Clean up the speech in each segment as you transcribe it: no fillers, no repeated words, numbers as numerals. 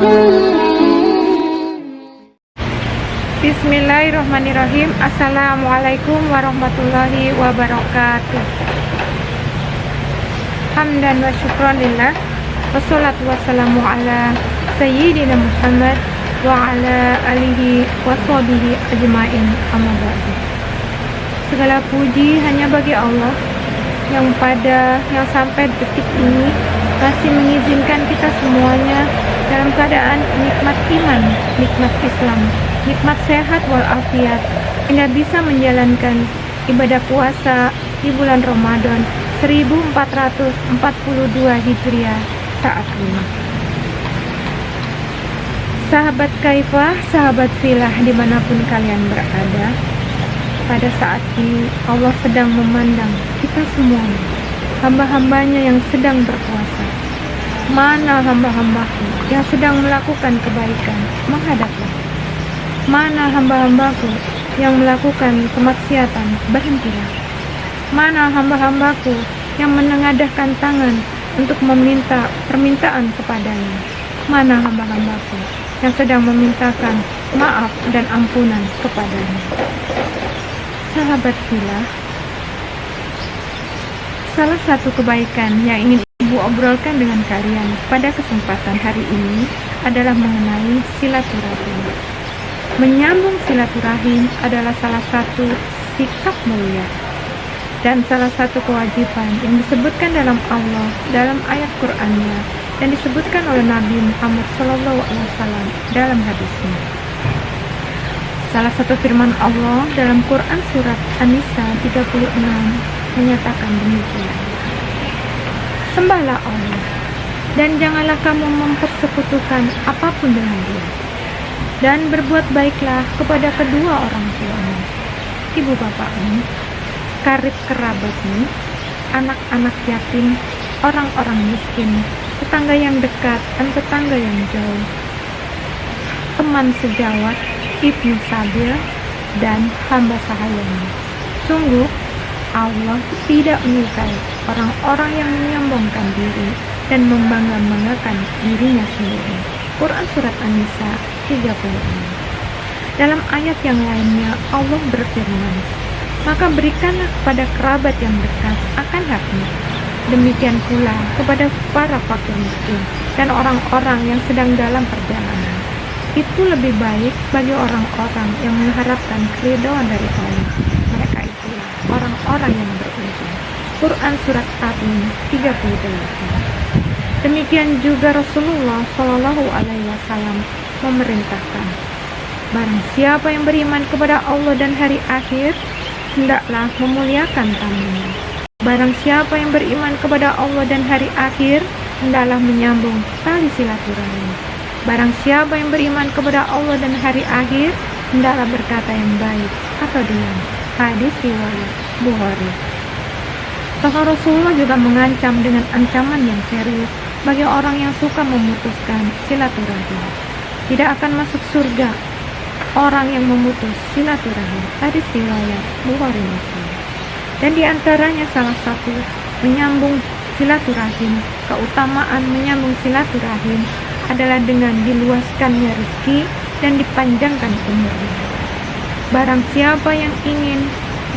Bismillahirrahmanirrahim. Assalamualaikum warahmatullahi wabarakatuh. Hamdan wa syukran lillah, wassalatu wassalamu ala sayyidina Muhammad wa ala alihi wa sahbihi ajma'in, amma ba'du. Segala puji hanya bagi Allah yang sampai detik ini masih mengizinkan kita semuanya dalam keadaan nikmat iman, nikmat Islam, nikmat sehat walafiat, hingga bisa menjalankan ibadah puasa di bulan Ramadan 1442 Hijriah saat ini. Sahabat kaifah, sahabat filah dimanapun kalian berada, pada saat ini Allah sedang memandang kita semuanya, hamba-hambanya yang sedang berpuasa. Mana hamba-hambaku yang sedang melakukan kebaikan, menghadaplah. Mana hamba-hambaku yang melakukan kemaksiatan, berhentilah. Mana hamba-hambaku yang menengadahkan tangan untuk meminta permintaan kepadanya. Mana hamba-hambaku yang sedang memintakan maaf dan ampunan kepadanya. Sahabat filah, salah satu kebaikan yang ingin Ibu obrolkan dengan kalian pada kesempatan hari ini adalah mengenai silaturahim. Menyambung silaturahim adalah salah satu sikap mulia dan salah satu kewajiban yang disebutkan dalam Allah dalam ayat Qur'annya dan disebutkan oleh Nabi Muhammad SAW dalam hadisnya. Salah satu firman Allah dalam Quran surat An-Nisa 36 menyatakan demikian. Sembahlah Allah dan janganlah kamu mempersekutukan apapun dengan Dia, dan berbuat baiklah kepada kedua orang tuamu, ibu bapakmu, karib kerabatmu, anak-anak yatim, orang-orang miskin, tetangga yang dekat dan tetangga yang jauh, teman sejawat, ibnu sabil, dan hamba sahayamu. Sungguh Allah tidak menyukai orang-orang yang menyombongkan diri dan membangga-banggakan dirinya sendiri. Quran surat An-Nisa 36. Dalam ayat yang lainnya Allah berfirman, maka berikanlah kepada kerabat yang dekat akan haknya. Demikian pula kepada para fakir miskin dan orang-orang yang sedang dalam perjalanan. Itu lebih baik bagi orang-orang yang mengharapkan keridhaan dari Allah. Mereka itulah orang-orang yang beruntung. Quran surat At-Tin 38. Demikian juga Rasulullah Shallallahu Alaihi Wasallam memerintahkan, barang siapa yang beriman kepada Allah dan hari akhir, hendaklah memuliakan tamunya. Barang siapa yang beriman kepada Allah dan hari akhir, hendaklah menyambung tali silaturahim. Barang siapa yang beriman kepada Allah dan hari akhir, hendaklah berkata yang baik atau diam. Hadis riwayat Bukhari. Bahkan Rasulullah juga mengancam dengan ancaman yang serius bagi orang yang suka memutuskan silaturahim. Tidak akan masuk surga orang yang memutus silaturahim. Hadis riwayat Bukhari Muslim. Dan diantaranya salah satu menyambung silaturahim, keutamaan menyambung silaturahim adalah dengan diluaskannya rezeki dan dipanjangkan umurnya. Barang siapa yang ingin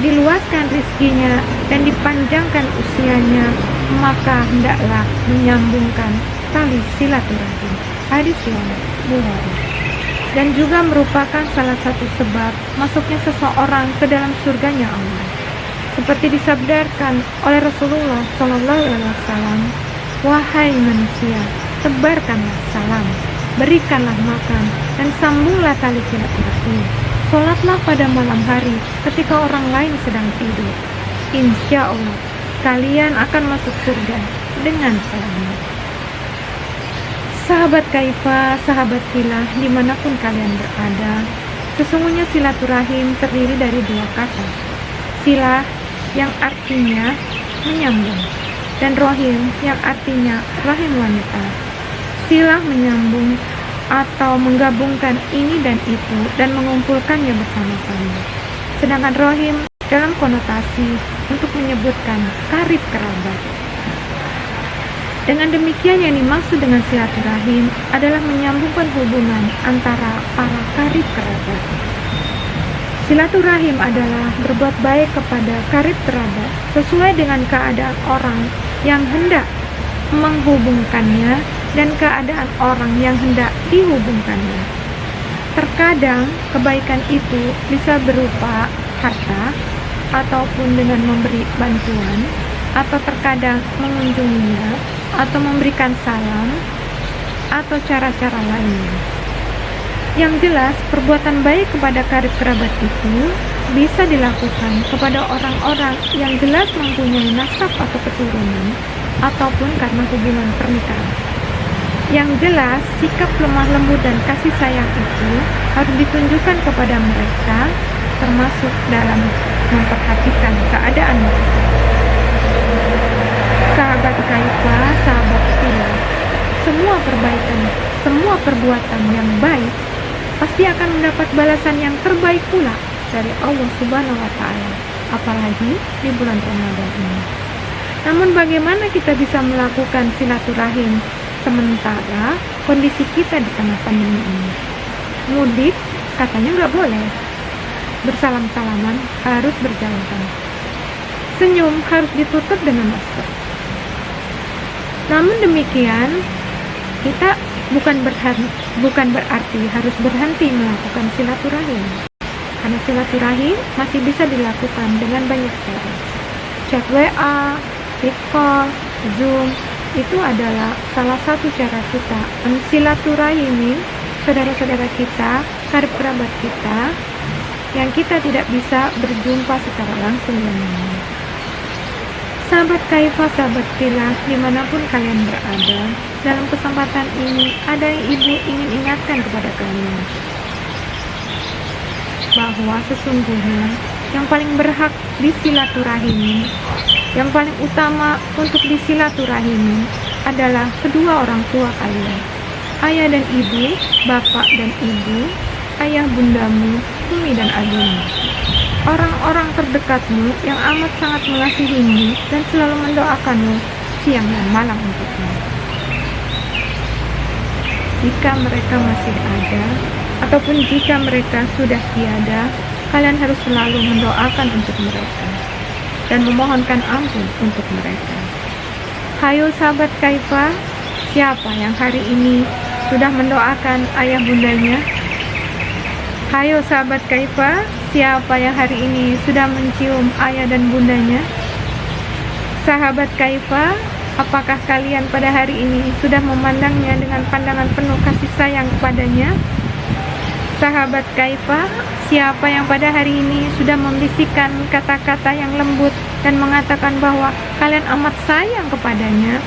diluaskan rezekinya dan dipanjangkan usianya, maka hendaklah menyambungkan tali silaturahim. Hadis riwayat Bukhari. Dan juga merupakan salah satu sebab masuknya seseorang ke dalam surganya Allah. Seperti disabdakan oleh Rasulullah SAW, wahai manusia, tebarkanlah salam, berikanlah makan, dan sambunglah tali silaturahim. Sholatlah pada malam hari ketika orang lain sedang tidur. Insya Allah, kalian akan masuk surga dengan selamat. Sahabat kaifah, sahabat filah, dimanapun kalian berada, sesungguhnya silaturahim terdiri dari dua kata. Silah yang artinya menyambung, dan rohim yang artinya rahim wanita. Silah menyambung atau menggabungkan ini dan itu dan mengumpulkannya bersama-sama. Sedangkan rohim dalam konotasi untuk menyebutkan karib kerabat. Dengan demikian yang dimaksud dengan silaturahim adalah menyambungkan hubungan antara para karib kerabat. Silaturahim adalah berbuat baik kepada karib kerabat sesuai dengan keadaan orang yang hendak menghubungkannya dan keadaan orang yang hendak dihubungkannya. Terkadang kebaikan itu bisa berupa harta ataupun dengan memberi bantuan, atau terkadang mengunjunginya atau memberikan salam atau cara-cara lainnya. Yang jelas, perbuatan baik kepada karib kerabat itu bisa dilakukan kepada orang-orang yang jelas mempunyai nasab atau keturunan ataupun karena hubungan pernikahan. Yang jelas, sikap lemah lembut dan kasih sayang itu harus ditunjukkan kepada mereka, termasuk dalam memperhatikan keadaan mereka. Sahabat Kaifa, sahabat Fila, semua perbaikan, semua perbuatan yang baik pasti akan mendapat balasan yang terbaik pula dari Allah Subhanahu wa Ta'ala, apalagi di bulan Ramadan ini. Namun bagaimana kita bisa melakukan silaturahim sementara kondisi kita di tengah pandemi ini? Mudik katanya nggak boleh, bersalam-salaman harus berjauhan, senyum harus ditutup dengan masker. Namun demikian, kita bukan berarti harus berhenti melakukan silaturahim, karena silaturahim masih bisa dilakukan dengan banyak cara. Chat WA, video call, Zoom, itu adalah salah satu cara kita mensilaturahimi saudara-saudara kita, karib kerabat kita, yang kita tidak bisa berjumpa secara langsung dengannya. Sahabat Kaifa, sahabat Fila, dimanapun kalian berada, dalam kesempatan ini ada yang ibu ingin ingatkan kepada kalian, bahwa sesungguhnya yang paling berhak disilaturahimi, yang paling utama untuk disilaturahimi adalah kedua orang tua kalian, ayah dan ibu, bapak dan ibu, ayah bundamu, umi dan abimu, orang-orang terdekatmu yang amat sangat mengasihimu dan selalu mendoakanmu siang dan malam untukmu. Jika mereka masih ada, ataupun jika mereka sudah tiada, kalian harus selalu mendoakan untuk mereka dan memohonkan ampun untuk mereka. Hayo sahabat Kaifa, siapa yang hari ini sudah mendoakan ayah bundanya? Hayo sahabat Kaifa, siapa yang hari ini sudah mencium ayah dan bundanya? Sahabat Kaifa, apakah kalian pada hari ini sudah memandangnya dengan pandangan penuh kasih sayang kepadanya? Sahabat Kaifa, siapa yang pada hari ini sudah membisikkan kata-kata yang lembut dan mengatakan bahwa kalian amat sayang kepadanya?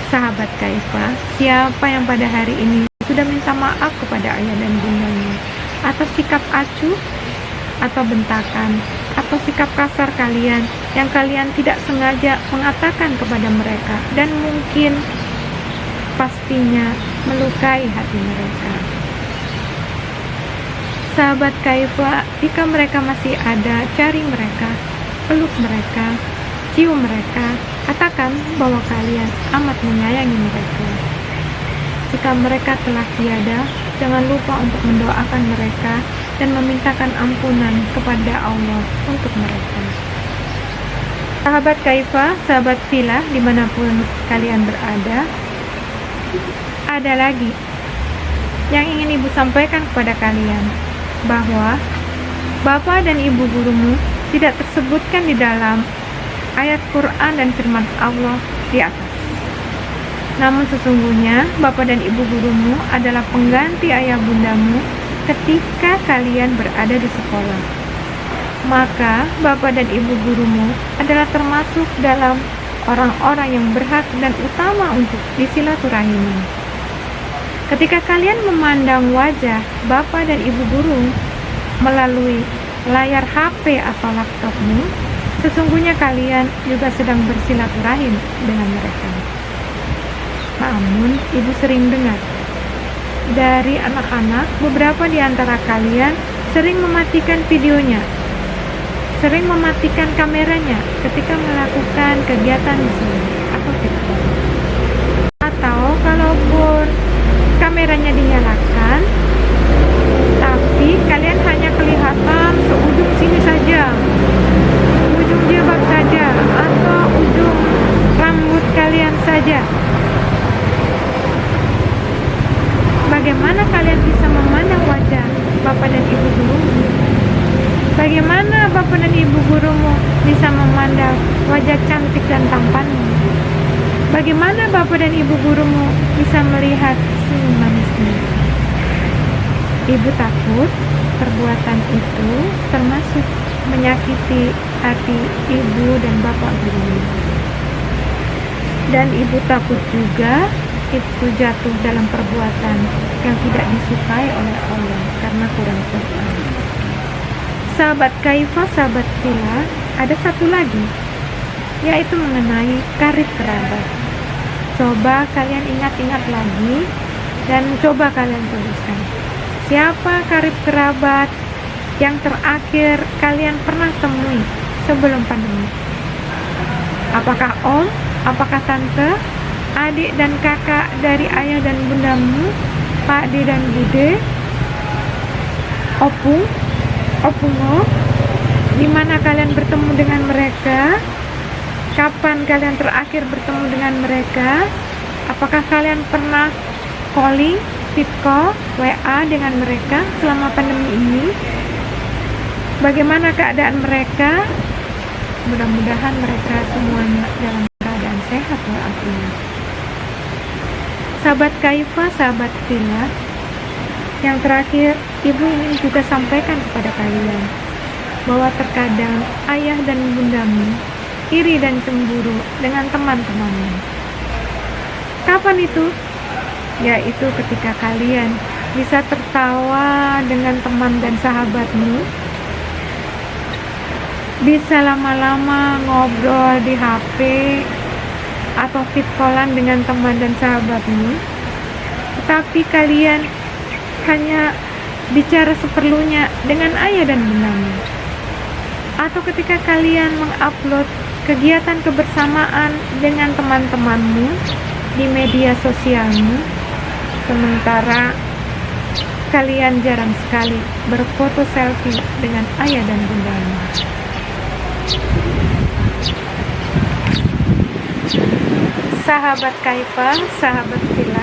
Sahabat Kaifa, siapa yang pada hari ini sudah minta maaf kepada ayah dan bundanya atas sikap acuh atau bentakan atau sikap kasar kalian yang kalian tidak sengaja mengatakan kepada mereka dan mungkin pastinya melukai hati mereka? Sahabat Kaifa, jika mereka masih ada, cari mereka, peluk mereka, cium mereka, katakan bahwa kalian amat menyayangi mereka. Jika mereka telah tiada, jangan lupa untuk mendoakan mereka dan memintakan ampunan kepada Allah untuk mereka. Sahabat Kaifa, sahabat Fila, dimanapun kalian berada, ada lagi yang ingin ibu sampaikan kepada kalian, bahwa bapak dan ibu gurumu tidak tersebutkan di dalam ayat Quran dan firman Allah di atas. Namun sesungguhnya bapak dan ibu gurumu adalah pengganti ayah bundamu ketika kalian berada di sekolah. Maka bapak dan ibu gurumu adalah termasuk dalam orang-orang yang berhak dan utama untuk disilaturahimi. Ketika kalian memandang wajah bapak dan ibu guru melalui layar HP atau laptopmu, sesungguhnya kalian juga sedang bersilaturahim dengan mereka. Namun, ibu sering dengar dari anak-anak, beberapa di antara kalian sering mematikan videonya, sering mematikan kameranya ketika melakukan kegiatan Zoom kameranya dinyalakan, tapi kalian hanya kelihatan seujung sini saja, ujung jilbab saja, atau ujung rambut kalian saja. Bagaimana kalian bisa memandang wajah Bapak dan Ibu gurumu? Bagaimana Bapak dan Ibu gurumu bisa memandang wajah cantik dan tampanmu? Bagaimana Bapak dan Ibu gurumu bisa melihat senyum manismu? Ibu takut perbuatan itu termasuk menyakiti hati Ibu dan Bapak gurumu. Dan Ibu takut juga itu jatuh dalam perbuatan yang tidak disukai oleh Allah karena kurang sopan. Sahabat Kaifa, sahabat Villa, ada satu lagi, yaitu mengenai karib kerabat. Coba kalian ingat-ingat lagi dan coba kalian tuliskan. Siapa karib kerabat yang terakhir kalian pernah temui sebelum pandemi? Apakah om, apakah tante, adik dan kakak dari ayah dan bundamu, Pak D dan Bude, opung, opungo? Di mana kalian bertemu dengan mereka? Kapan kalian terakhir bertemu dengan mereka? Apakah kalian pernah calling, fit call, WA dengan mereka selama pandemi ini? Bagaimana keadaan mereka? Mudah-mudahan mereka semuanya dalam keadaan sehat walafiat. Sahabat Kaifa, sahabat Villa, yang terakhir Ibu ingin juga sampaikan kepada kalian bahwa terkadang ayah dan bundamu iri dan cemburu dengan teman-temanmu. Kapan itu? Yaitu ketika kalian bisa tertawa dengan teman dan sahabatmu, bisa lama-lama ngobrol di HP atau fit callan dengan teman dan sahabatmu, tetapi kalian hanya bicara seperlunya dengan ayah dan bundamu. Atau ketika kalian mengupload kegiatan kebersamaan dengan teman-temanmu di media sosialmu, sementara kalian jarang sekali berfoto selfie dengan ayah dan bundamu. Sahabat Kaifa, sahabat Villa,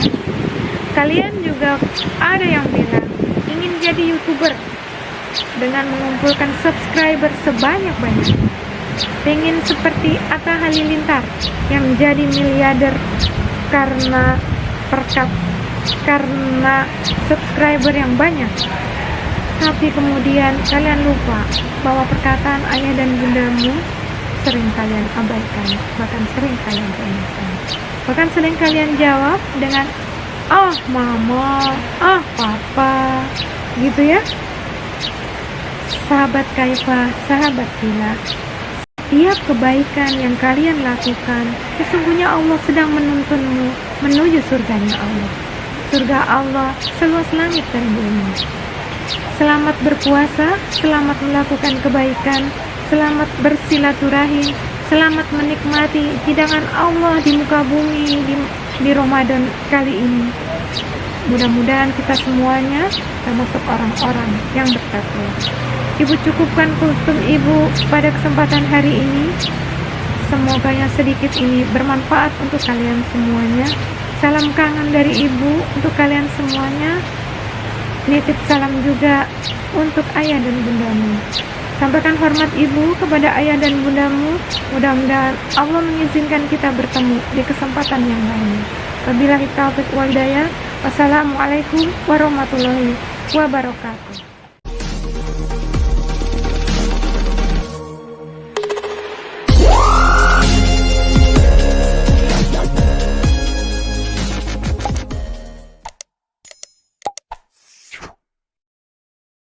kalian juga ada yang bilang ingin jadi YouTuber dengan mengumpulkan subscriber sebanyak-banyaknya. Pengen seperti Atta Halilintar yang menjadi miliarder karena subscriber yang banyak. Tapi kemudian kalian lupa bahwa perkataan ayah dan bundamu sering kalian abaikan, bahkan sering kalian remehkan. Bahkan sering kalian jawab dengan "ah mama, ah papa," gitu ya. Sahabat Kaifa, sahabat Villa, setiap kebaikan yang kalian lakukan, sesungguhnya Allah sedang menuntunmu menuju surganya Allah. Surga Allah seluas langit dan bumi. Selamat berpuasa, selamat melakukan kebaikan, selamat bersilaturahim, selamat menikmati hidangan Allah di muka bumi di Ramadan kali ini. Mudah-mudahan kita semuanya termasuk orang-orang yang bertakwa. Ibu cukupkan kultum Ibu pada kesempatan hari ini. Semoga yang sedikit ini bermanfaat untuk kalian semuanya. Salam kangen dari Ibu untuk kalian semuanya. Nitip salam juga untuk ayah dan bundamu. Sampaikan hormat Ibu kepada ayah dan bundamu. Mudah-mudahan Allah mengizinkan kita bertemu di kesempatan yang lain. Wabillahi taufiq wal hidayah. Wassalamualaikum warahmatullahi wabarakatuh.